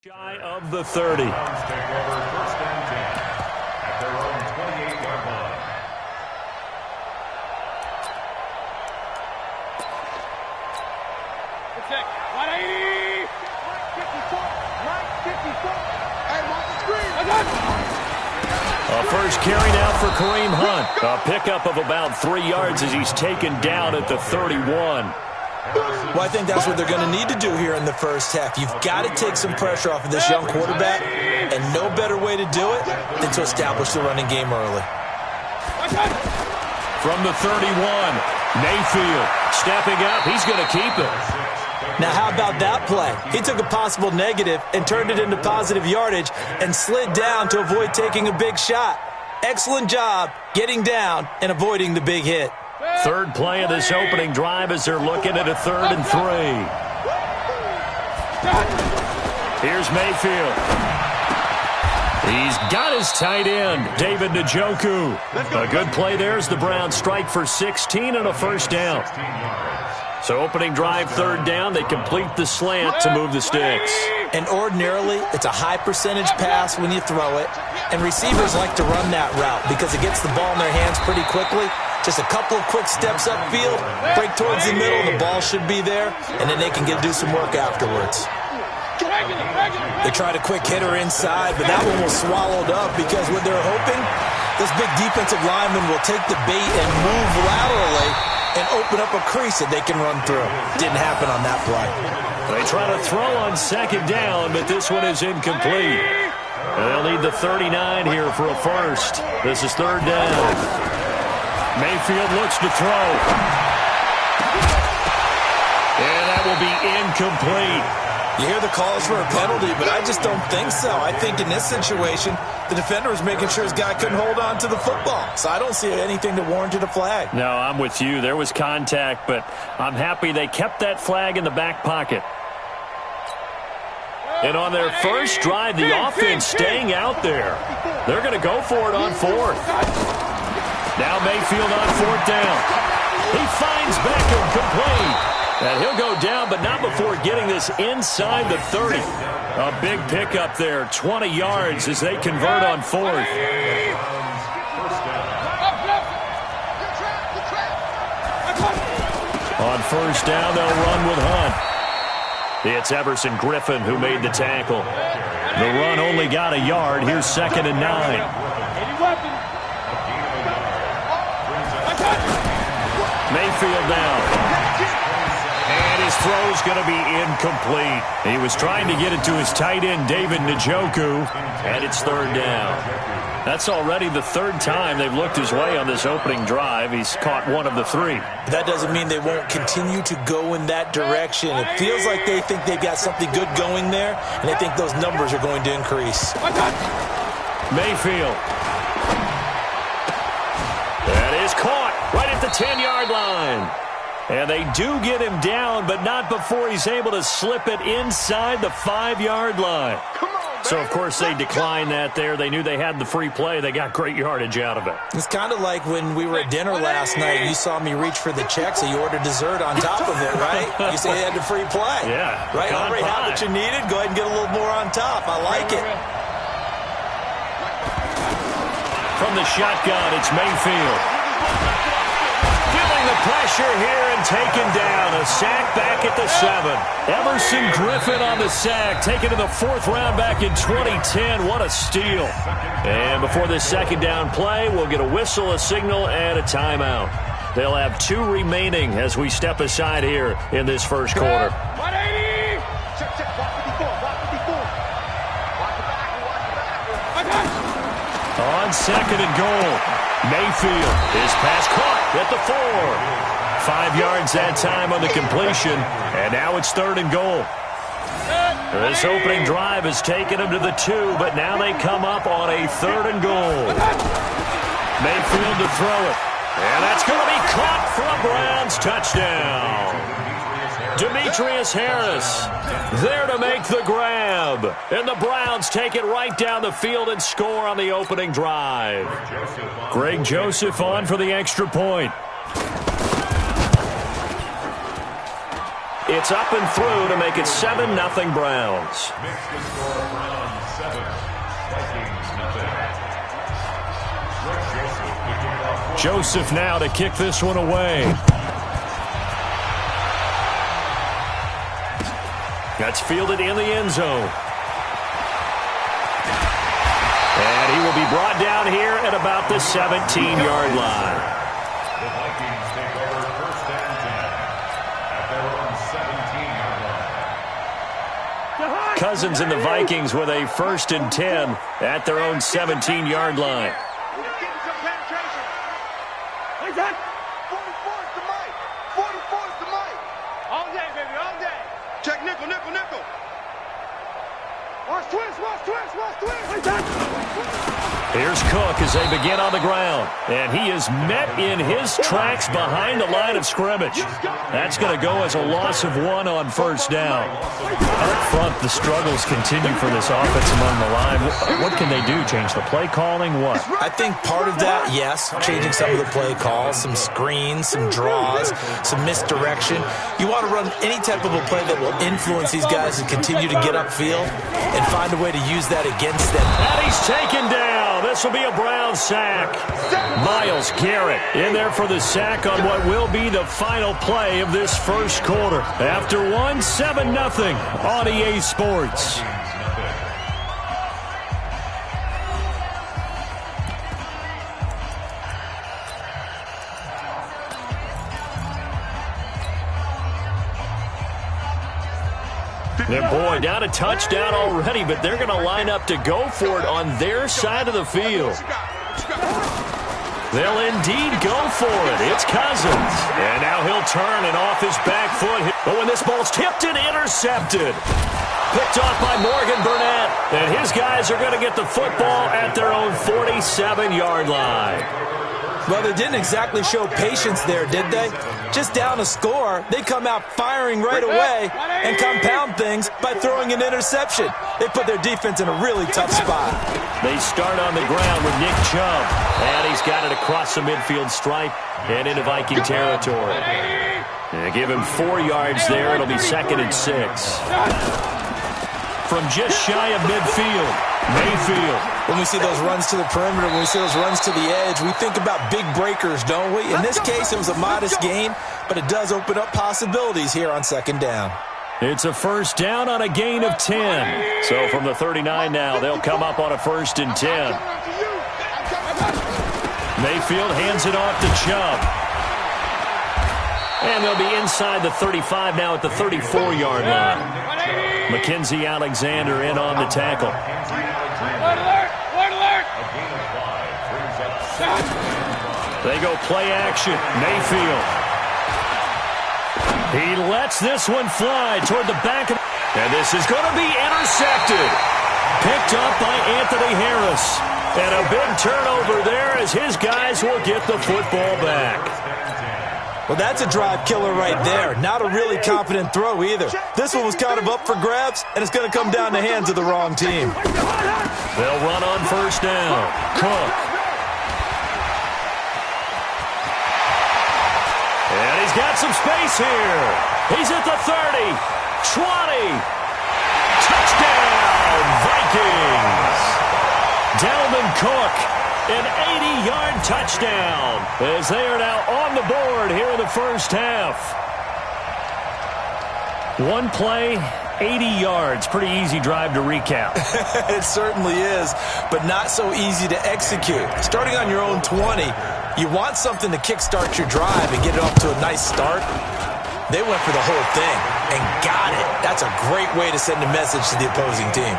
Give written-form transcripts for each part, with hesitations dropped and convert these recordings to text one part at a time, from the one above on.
Shy of the 30. Take over first and 10 at their own 28-yard line. Check. 180. 54. Hey, watch the screen. A first carry now for Kareem Hunt. A pickup of about 3 yards as he's taken down at the 31. Well, I think that's what they're going to need to do here in the first half. You've got to take some pressure off of this young quarterback, and no better way to do it than to establish the running game early. From the 31, Mayfield stepping up. He's going to keep it. Now, how about that play? He took a possible negative and turned it into positive yardage and slid down to avoid taking a big shot. Excellent job getting down and avoiding the big hit. Third play of this opening drive as they're looking at a 3rd and 3. Here's Mayfield. He's got his tight end, David Njoku. A good play there as the Browns strike for 16 and a first down. So opening drive, 3rd down, they complete the slant to move the sticks. And ordinarily, it's a high percentage pass when you throw it, and receivers like to run that route because it gets the ball in their hands pretty quickly. Just a couple of quick steps upfield, break towards the middle, the ball should be there, and then they can do some work afterwards. They tried a quick hitter inside, but that one was swallowed up because what they're hoping, this big defensive lineman will take the bait and move laterally and open up a crease that they can run through. Didn't happen on that play. They try to throw on 2nd down, but this one is incomplete. They'll need the 39 here for a first. This is 3rd down. Mayfield looks to throw. And that will be incomplete. You hear the calls for a penalty, but I just don't think so. I think in this situation, the defender was making sure his guy couldn't hold on to the football. So I don't see anything that warranted a flag. No, I'm with you. There was contact, but I'm happy they kept that flag in the back pocket. And on their first drive, the offense staying out there. They're going to go for it on 4th. Now Mayfield on 4th down. He finds Beckham complete. And he'll go down, but not before getting this inside the 30. A big pickup there, 20 yards as they convert on 4th. On 1st down, they'll run with Hunt. It's Everson Griffin who made the tackle. The run only got a yard. Here's 2nd and 9. Mayfield down. And his throw's going to be incomplete. He was trying to get it to his tight end, David Njoku, and it's 3rd down. That's already the 3rd time they've looked his way on this opening drive. He's caught one of the 3. That doesn't mean they won't continue to go in that direction. It feels like they think they've got something good going there, and they think those numbers are going to increase. Mayfield. That is caught right at the 10-yard line. And they do get him down, but not before he's able to slip it inside the 5-yard line. So, of course, they declined that there. They knew they had the free play. They got great yardage out of it. It's kind of like when we were at dinner last night. You saw me reach for the check, so you ordered dessert on top of it, right? You say you had the free play. Yeah. Right? Already had what you needed. Go ahead and get a little more on top. I like it. From the shotgun, it's Mayfield. Feeling the pressure here and taken down. A sack back at the 7. Everson Griffin on the sack, taken to the 4th round back in 2010. What a steal. And before this 2nd down play, we'll get a whistle, a signal, and a timeout. They'll have 2 remaining as we step aside here in this first quarter. 180. Check. 154. On 2nd and goal, Mayfield. His pass caught at the 4. 5 yards that time on the completion, and now it's 3rd and goal. This opening drive has taken them to the 2, but now they come up on a 3rd and goal. Mayfield to throw it, and that's going to be caught for a Browns touchdown. Demetrius Harris there to make the grab. And the Browns take it right down the field and score on the opening drive. Greg Joseph on for the extra point. It's up and through to make it 7-0 Browns. Makes the score Browns 7, Vikings nothing. Joseph picking off. Joseph now to kick this one away. That's fielded in the end zone. And he will be brought down here at about the 17-yard line. The Vikings take over first and 10 at their own 17-yard line. Cousins and the Vikings with a first and 10 at their own 17-yard line. Getting some penetration. What's that? 44 is the mic. 44 is the mic. All day, baby, all day. Check nickel, nickel, nickel. Watch twist, watch twist, watch twist. What's that? Here's Cook as they begin on the ground. And he is met in his tracks behind the line of scrimmage. That's going to go as a loss of 1 on first down. Up front, the struggles continue for this offense among the line. What can they do? Change the play calling? What? I think part of that, yes, changing some of the play calls, some screens, some draws, some misdirection. You want to run any type of a play that will influence these guys and continue to get upfield and find a way to use that against them. And he's taken down. This will be a Brown sack. Myles Garrett in there for the sack on what will be the final play of this first quarter. After 7-0 on EA Sports. And boy, down a touchdown already, but they're going to line up to go for it on their side of the field. They'll indeed go for it. It's Cousins. And now he'll turn and off his back foot. But when this ball's tipped and intercepted. Picked off by Morgan Burnett. And his guys are going to get the football at their own 47-yard line. Well, they didn't exactly show patience there, did they? Just down a score, they come out firing right away and compound things by throwing an interception. They put their defense in a really tough spot. They start on the ground with Nick Chubb. And he's got it across the midfield stripe and into Viking territory. And give him 4 yards there. It'll be 2nd and 6. From just shy of midfield, Mayfield. When we see those runs to the perimeter, when we see those runs to the edge, we think about big breakers, don't we? In this case, it was a modest gain, but it does open up possibilities here on 2nd down. It's a first down on a gain of 10. So from the 39 now, they'll come up on a 1st and 10. Mayfield hands it off to Chubb. And they'll be inside the 35 now at the 34-yard line. Mackenzie Alexander in on the tackle. Word alert! Word alert! They go play action. Mayfield. He lets this one fly toward the back. And this is going to be intercepted. Picked up by Anthony Harris. And a big turnover there as his guys will get the football back. Well, that's a drive killer right there. Not a really confident throw either. This one was kind of up for grabs, and it's going to come down the hands of the wrong team. They'll run on first down. Cook. And he's got some space here. He's at the 30, 20. Touchdown, Vikings. Dalvin Cook. An 80-yard touchdown as they are now on the board here in the first half. One play, 80 yards. Pretty easy drive to recap. It certainly is, but not so easy to execute. Starting on your own 20, you want something to kickstart your drive and get it off to a nice start. They went for the whole thing and got it. That's a great way to send a message to the opposing team.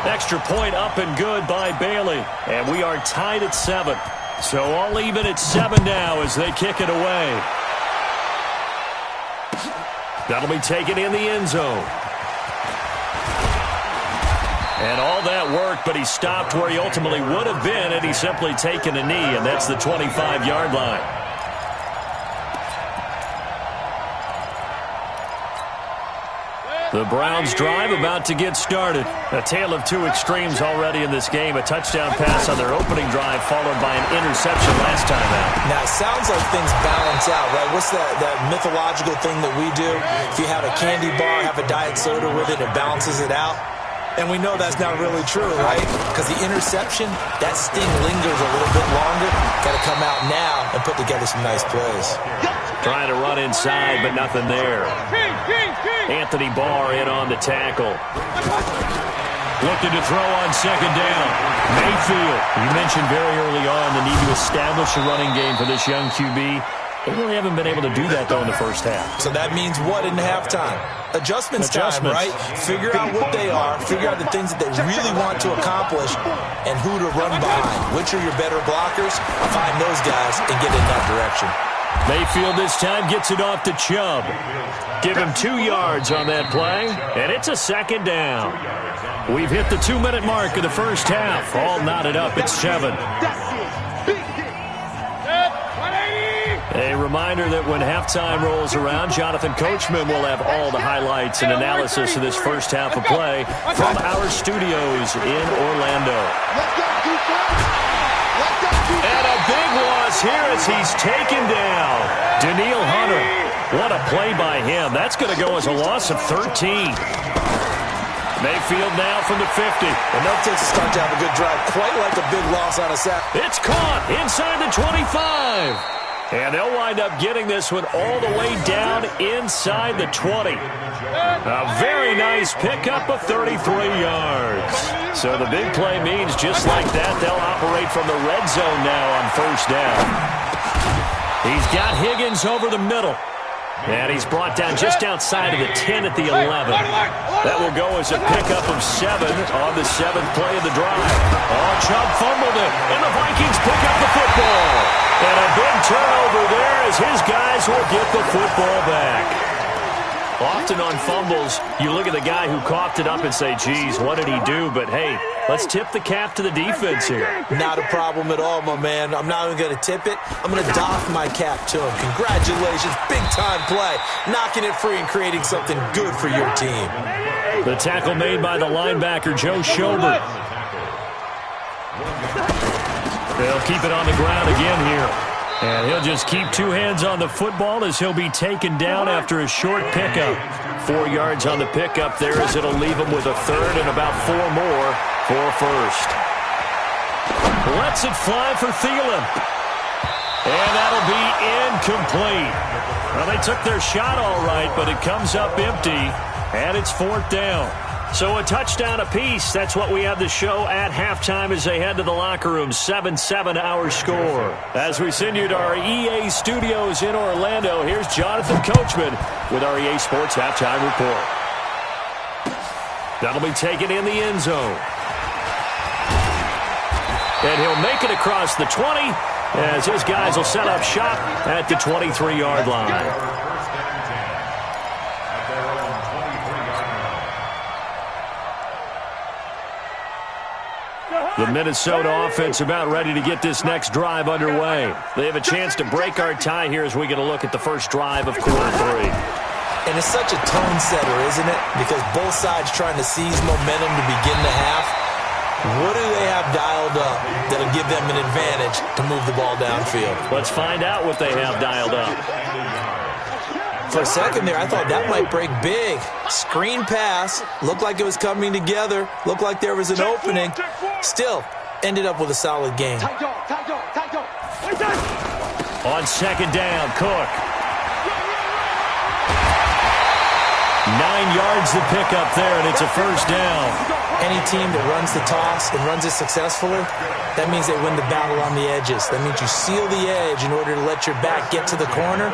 Extra point up and good by Bailey. And we are tied at 7. So all even at 7 now as they kick it away. That'll be taken in the end zone. And all that work, but he stopped where he ultimately would have been had he simply taken a knee, and that's the 25-yard line. The Browns drive about to get started. A tale of two extremes already in this game. A touchdown pass on their opening drive followed by an interception last time out. Now, it sounds like things balance out, right? What's that mythological thing that we do? If you have a candy bar, have a diet soda with it, it balances it out. And we know that's not really true, right? Because the interception, that sting lingers a little bit longer. Got to come out now and put together some nice plays. Trying to run inside, but nothing there. Anthony Barr in on the tackle. Looking to throw on second down. Mayfield. You mentioned very early on the need to establish a running game for this young QB. They really haven't been able to do that, though, in the first half. So that means what in halftime? Adjustments time, right? Figure out what they are. Figure out the things that they really want to accomplish and who to run behind. Which are your better blockers? Find those guys and get in that direction. Mayfield this time gets it off to Chubb. Give him 2 yards on that play, and it's a second down. We've hit the 2-minute mark of the first half. All knotted up at 7. A reminder that when halftime rolls around, Jonathan Coachman will have all the highlights and analysis of this first half of play from our studios in Orlando. And a big loss here as he's taken down. Daniil Hunter. What a play by him. That's going to go as a loss of 13. Mayfield now from the 50. Enough to start to have a good drive. Quite like a big loss on a sack. It's caught inside the 25. And they'll wind up getting this one all the way down inside the 20. A very nice pickup of 33 yards. So the big play means just like that, they'll operate from the red zone now on first down. He's got Higgins over the middle. And he's brought down just outside of the 10 at the 11. That will go as a pickup of 7 on the 7th play of the drive. Oh, Chubb fumbled it, and the Vikings pick up the football. And a big turnover there as his guys will get the football back. Often on fumbles, you look at the guy who coughed it up and say, geez, what did he do? But, hey, let's tip the cap to the defense here. Not a problem at all, my man. I'm not even going to tip it. I'm going to doff my cap to him. Congratulations. Big-time play. Knocking it free and creating something good for your team. The tackle made by the linebacker, Joe Schobert. They'll keep it on the ground again here. And he'll just keep 2 hands on the football as he'll be taken down after a short pickup. 4 yards on the pickup there as it'll leave him with a third and about 4 more for first. Lets it fly for Thielen. And that'll be incomplete. Well, they took their shot all right, but it comes up empty, and it's 4th down. So a touchdown apiece. That's what we have the show at halftime as they head to the locker room. 7-7 our score. As we send you to our EA studios in Orlando, here's Jonathan Coachman with our EA Sports Halftime Report. That'll be taken in the end zone. And he'll make it across the 20 as his guys will set up shop at the 23-yard line. The Minnesota offense about ready to get this next drive underway. They have a chance to break our tie here as we get a look at the first drive of quarter 3. And it's such a tone setter, isn't it? Because both sides trying to seize momentum to begin the half. What do they have dialed up that'll give them an advantage to move the ball downfield? Let's find out what they have dialed up. For a second there, I thought that might break big. Screen pass. Looked like it was coming together. Looked like there was an opening. Still, ended up with a solid game. On second down, Cook. 9 yards to pick up there, and it's a first down. Any team that runs the toss and runs it successfully, that means they win the battle on the edges. That means you seal the edge in order to let your back get to the corner.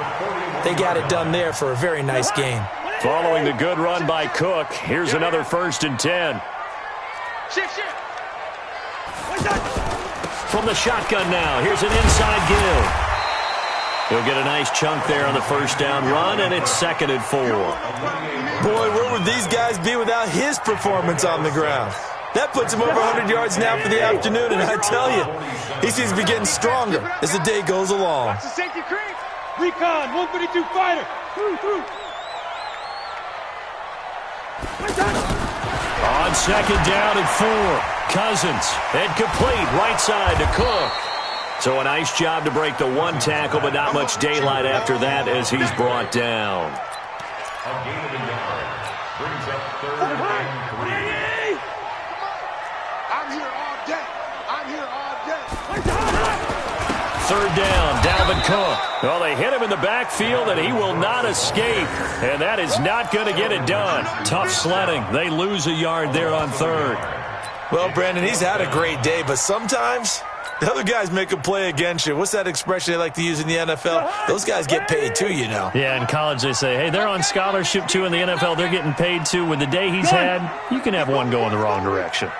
They got it done there for a very nice game. Following the good run by Cook, here's another 1st and 10. From the shotgun now, here's an inside give. He'll get a nice chunk there on the first down run, and it's 2nd and 4. Boy, where would these guys be without his performance on the ground? That puts him over 100 yards now for the afternoon, and I tell you, he seems to be getting stronger as the day goes along. That's the safety creep. Recon, 152 fighter. Through. On second down and 4. Cousins, incomplete, right side to Cook. So a nice job to break the one tackle, but not much daylight after that as he's brought down. A gain of a yard. Brings up 3rd and 3. I'm here all day. I'm here all day. 3rd down, Dalvin Cook. Well, they hit him in the backfield, and he will not escape. And that is not going to get it done. Tough sledding. They lose a yard there on 3rd. Well, Brandon, he's had a great day, but sometimes the other guys make a play against you. What's that expression they like to use in the NFL? Those guys get paid too, you know. Yeah, in college they say, hey, they're on scholarship too. In the NFL, they're getting paid too. With the day he's had, you can have one go in the wrong direction.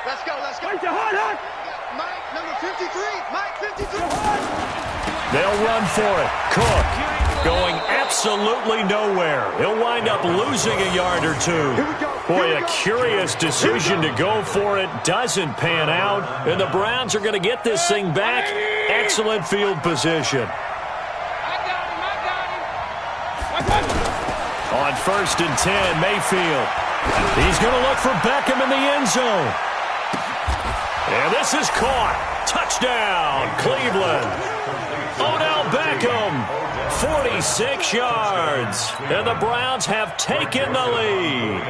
Let's go, let's go. Mike, number 53. Mike, 53. They'll run for it. Cook going absolutely nowhere. He'll wind up losing a yard or two. Boy, a curious decision to go for it. Doesn't pan out. And the Browns are going to get this thing back. Excellent field position. On 1st and 10, Mayfield. He's going to look for Beckham in the end zone. And this is caught. Touchdown, Cleveland. Odell Beckham, 46 yards. And the Browns have taken the lead.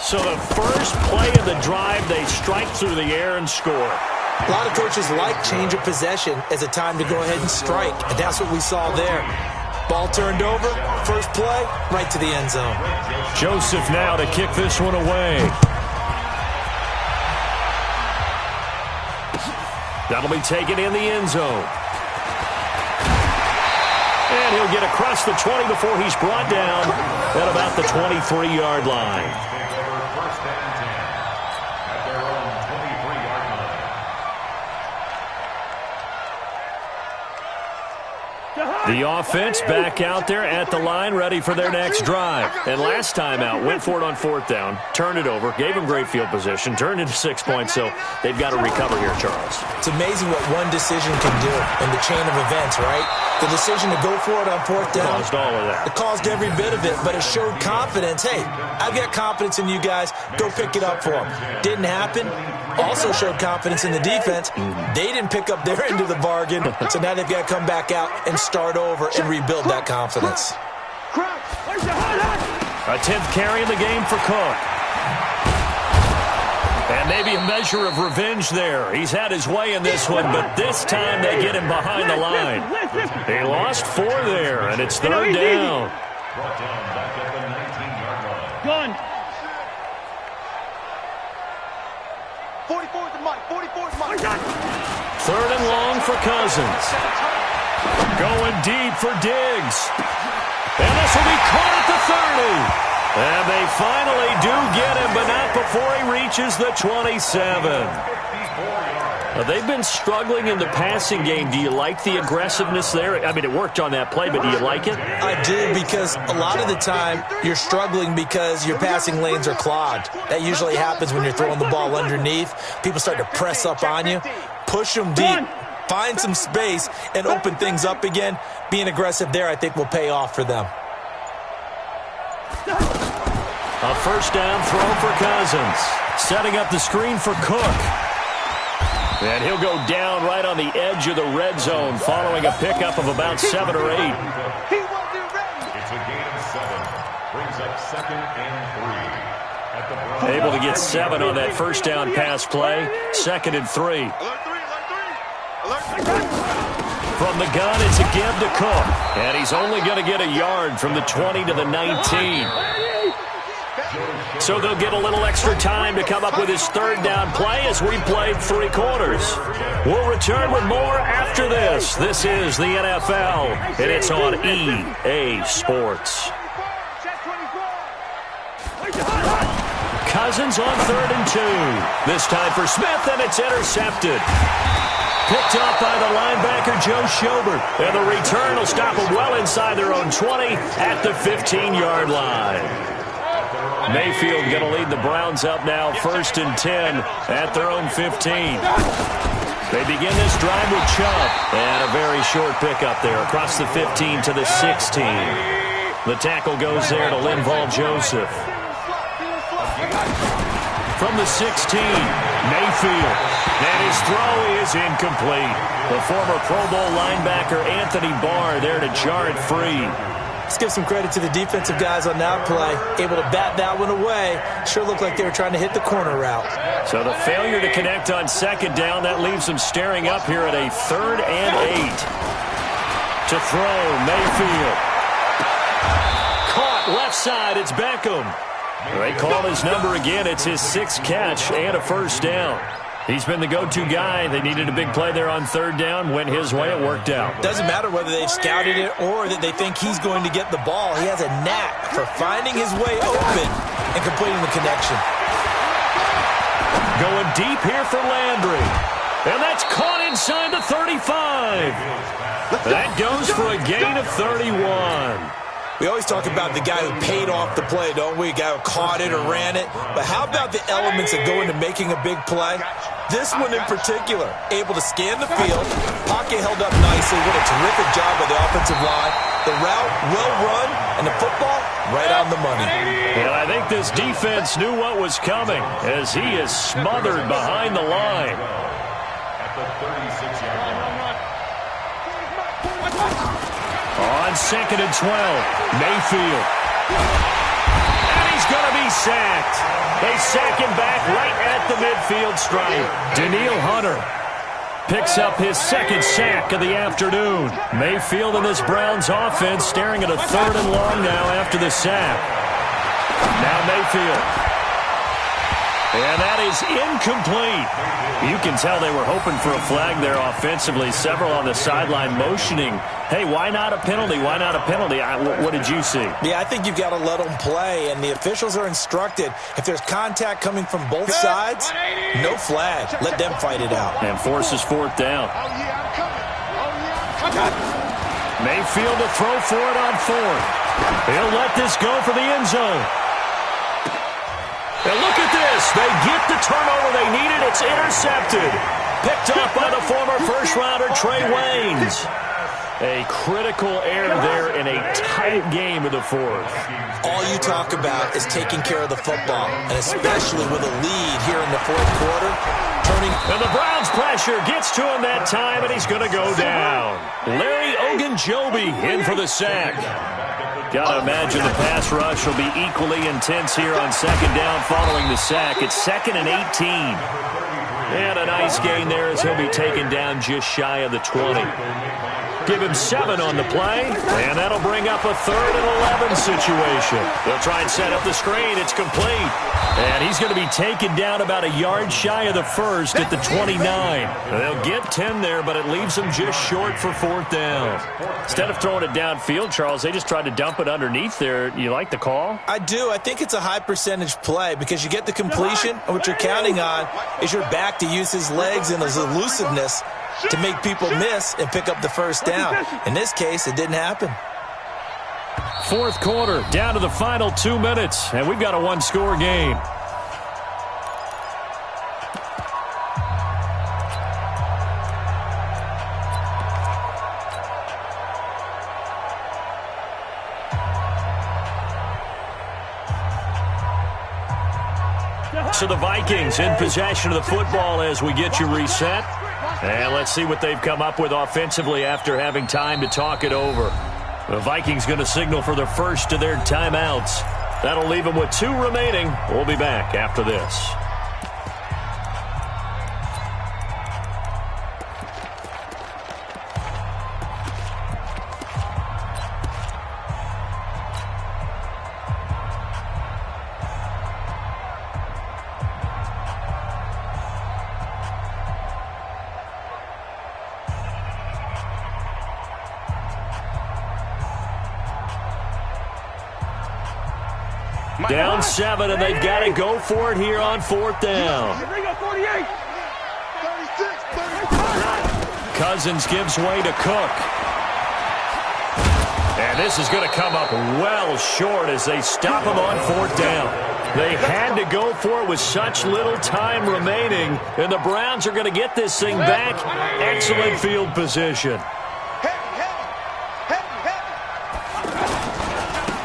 So the first play of the drive, they strike through the air and score. A lot of coaches like change of possession as a time to go ahead and strike, and that's what we saw there. Ball turned over, first play, right to the end zone. Joseph now to kick this one away. That'll be taken in the end zone. And he'll get across the 20 before he's brought down at about the 23-yard line. First and 10 at their own 23-yard line. The offense back out there at the line, ready for their next drive. And last time out, went for it on 4th down, turned it over, gave them great field position, turned into 6 points, so they've got to recover here, Charles. It's amazing what one decision can do in the chain of events, right? The decision to go for it on 4th down. Caused all of that. It caused every bit of it, but it showed confidence. Hey, I've got confidence in you guys. Go pick it up for them. Didn't happen. Also showed confidence in the defense. They didn't pick up their end of the bargain, so now they've got to come back out and start over and rebuild that confidence. A 10th carry in the game for Cook. And maybe a measure of revenge there. He's had his way in this one, but this time they get him behind the line. They lost 4 there, and it's 3rd down. Brought down back at the 19-yard line. Gun. 44 to Mike. 44 to Mike. 3rd and long for Cousins. Going deep for Diggs. And this will be caught at the 30. And they finally do get him, but not before he reaches the 27. They've been struggling in the passing game. Do you like the aggressiveness there? I mean, it worked on that play, but do you like it? I do, because a lot of the time you're struggling because your passing lanes are clogged. That usually happens when you're throwing the ball underneath. People start to press up on you. Push them deep. Find some space and open things up again. Being aggressive there, I think, will pay off for them. A 1st down throw for Cousins. Setting up the screen for Cook. And he'll go down right on the edge of the red zone following a pickup of about 7 or 8. It's a gain of 7. Brings up 2nd and 3. Able to get 7 on that 1st down pass play. 2nd and 3. Alert 3, alert 3. Alert 3. From the gun, it's a give to Cook. And he's only going to get a yard from the 20 to the 19. So they'll get a little extra time to come up with his 3rd down play as we played 3 quarters. We'll return with more after this. This is the NFL, and it's on EA Sports. Cousins on 3rd and 2. This time for Smith, and it's intercepted. Picked up by the linebacker, Joe Schobert. And the return will stop them well inside their own 20 at the 15-yard line. Mayfield going to lead the Browns up now, 1st and 10 at their own 15. They begin this drive with Chubb. And a very short pickup there across the 15 to the 16. The tackle goes there to Linval Joseph. From the 16, Mayfield. And his throw is incomplete. The former Pro Bowl linebacker Anthony Barr there to jar it free. Let's give some credit to the defensive guys on that play. Able to bat that one away. Sure looked like they were trying to hit the corner route. So the failure to connect on second down, that leaves them staring up here at a 3rd and 8. To throw, Mayfield. Caught left side, it's Beckham. They call his number again. It's his 6th catch and a first down. He's been the go-to guy. They needed a big play there on 3rd down. Went his way. It worked out. Doesn't matter whether they've scouted it or that they think he's going to get the ball. He has a knack for finding his way open and completing the connection. Going deep here for Landry. And that's caught inside the 35. That goes for a gain of 31. We always talk about the guy who paid off the play, don't we? A guy who caught it or ran it. But how about the elements that go into making a big play? This one in particular, able to scan the field, pocket held up nicely. What a terrific job by the offensive line. The route, well run, and the football, right on the money. And I think this defense knew what was coming as he is smothered behind the line. At the 36-yard line. On 2nd and 12, Mayfield. And he's going to be sacked. They sack him back right at the midfield stripe. Danielle Hunter picks up his 2nd sack of the afternoon. Mayfield and this Browns offense staring at a 3rd and long now after the sack. Now Mayfield. And that is incomplete. You can tell they were hoping for a flag there offensively. Several on the sideline motioning, hey, why not a penalty? Why not a penalty? What did you see? Yeah, I think you've got to let them play, and the officials are instructed. If there's contact coming from both sides, no flag. Let them fight it out. And forces 4th down. Mayfield to throw for it on 4th. He'll let this go for the end zone. And look at this. They get the turnover they needed. It's intercepted. Picked up by the former first-rounder Trey Waynes. A critical error there in a tight game of the 4th. All you talk about is taking care of the football, and especially with a lead here in the 4th quarter. And the Browns pressure gets to him that time, and he's going to go down. Larry Ogunjobi in for the sack. Got to imagine the pass rush will be equally intense here on 2nd down following the sack. It's 2nd and 18. And a nice gain there as he'll be taken down just shy of the 20. Give him 7 on the play, and that'll bring up a 3rd and 11 situation. They'll try and set up the screen. It's complete. And he's going to be taken down about a yard shy of the 1st at the 29. They'll get 10 there, but it leaves them just short for 4th down. Instead of throwing it downfield, Charles, they just tried to dump it underneath there. You like the call? I do. I think it's a high percentage play because you get the completion, and what you're counting on is your back to use his legs and his elusiveness to make people miss and pick up the 1st down. In this case, it didn't happen. 4th quarter, down to the final 2 minutes, and we've got a 1-score game. So the Vikings in possession of the football as we get you reset. And let's see what they've come up with offensively after having time to talk it over. The Vikings going to signal for the first of their timeouts. That'll leave them with 2 remaining. We'll be back after this. Down 7, and they've got to go for it here on 4th down. Cousins gives way to Cook. And this is going to come up well short as they stop him on 4th down. They had to go for it with such little time remaining, and the Browns are going to get this thing back. Excellent field position.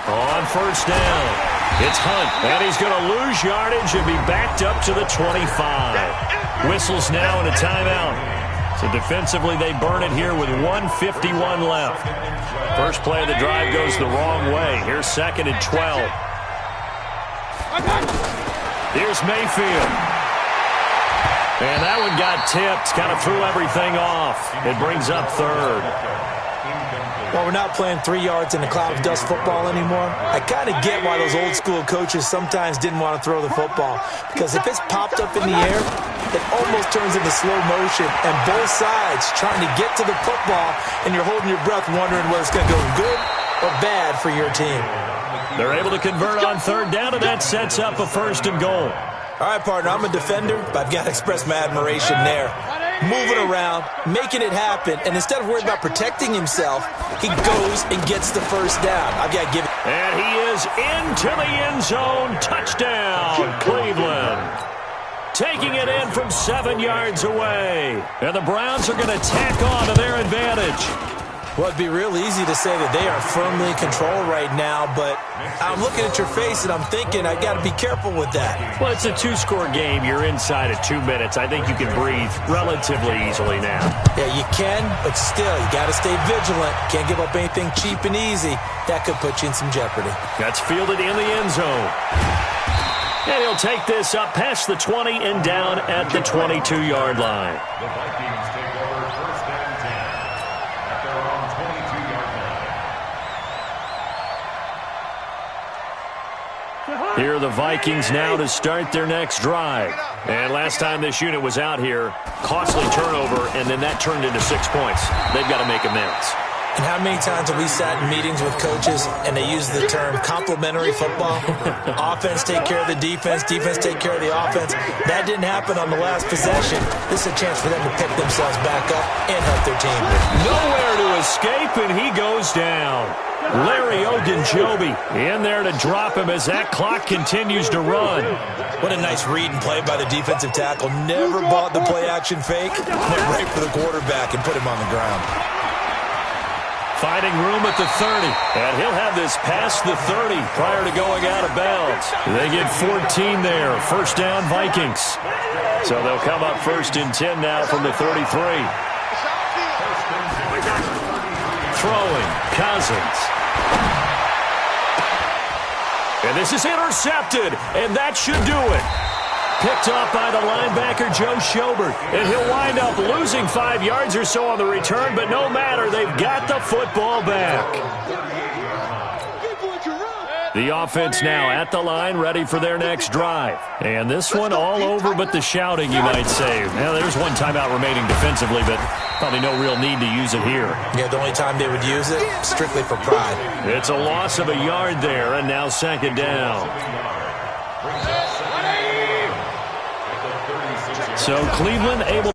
On 1st down. It's Hunt, and he's going to lose yardage and be backed up to the 25. Whistles now and a timeout. So defensively, they burn it here with 1:51 left. First play of the drive goes the wrong way. Here's 2nd and 12. Here's Mayfield. And that one got tipped, kind of threw everything off. It brings up 3rd. Well, we're not playing 3 yards in a cloud of dust football anymore. I kind of get why those old school coaches sometimes didn't want to throw the football. Because if it's popped up in the air, it almost turns into slow motion. And both sides trying to get to the football, and you're holding your breath wondering whether it's going to go good or bad for your team. They're able to convert on 3rd down, and that sets up a 1st and goal. All right, partner, I'm a defender, but I've got to express my admiration there. Moving around, making it happen, and instead of worrying about protecting himself, he goes and gets the 1st down. I've got to give it. And he is into the end zone. Touchdown, Cleveland. Taking it in from 7 yards away. And the Browns are going to tack on to their advantage. Well, it'd be real easy to say that they are firmly in control right now, but I'm looking at your face and I'm thinking I got to be careful with that. Well, it's a 2-score game. You're inside of 2 minutes. I think you can breathe relatively easily now. Yeah, you can, but still, you got to stay vigilant. Can't give up anything cheap and easy. That could put you in some jeopardy. That's fielded in the end zone. And he'll take this up past the 20 and down at the 22-yard line. The Vikings take over 1st and 10 at their own 22-yard line. Here are the Vikings now to start their next drive. And last time this unit was out here, costly turnover, and then that turned into 6 points. They've got to make amends. And how many times have we sat in meetings with coaches and they use the term complementary football? Offense take care of the defense, defense take care of the offense. That didn't happen on the last possession. This is a chance for them to pick themselves back up and help their team. Nowhere to escape, and he goes down. Larry Ogunjobi in there to drop him as that clock continues to run. What a nice read and play by the defensive tackle. Never bought the play-action fake. Went right for the quarterback and put him on the ground. Finding room at the 30, and he'll have this past the 30 prior to going out of bounds. They get 14 there, 1st down Vikings. So they'll come up 1st and 10 now from the 33. Throwing, Cousins. And this is intercepted, and that should do it. Picked off by the linebacker, Joe Schobert. And he'll wind up losing 5 yards or so on the return, but no matter, they've got the football back. The offense now at the line, ready for their next drive. And this one all over but the shouting, you might say. Now, there's one timeout remaining defensively, but probably no real need to use it here. Yeah, the only time they would use it, strictly for pride. It's a loss of a yard there, and now 2nd down. So Cleveland able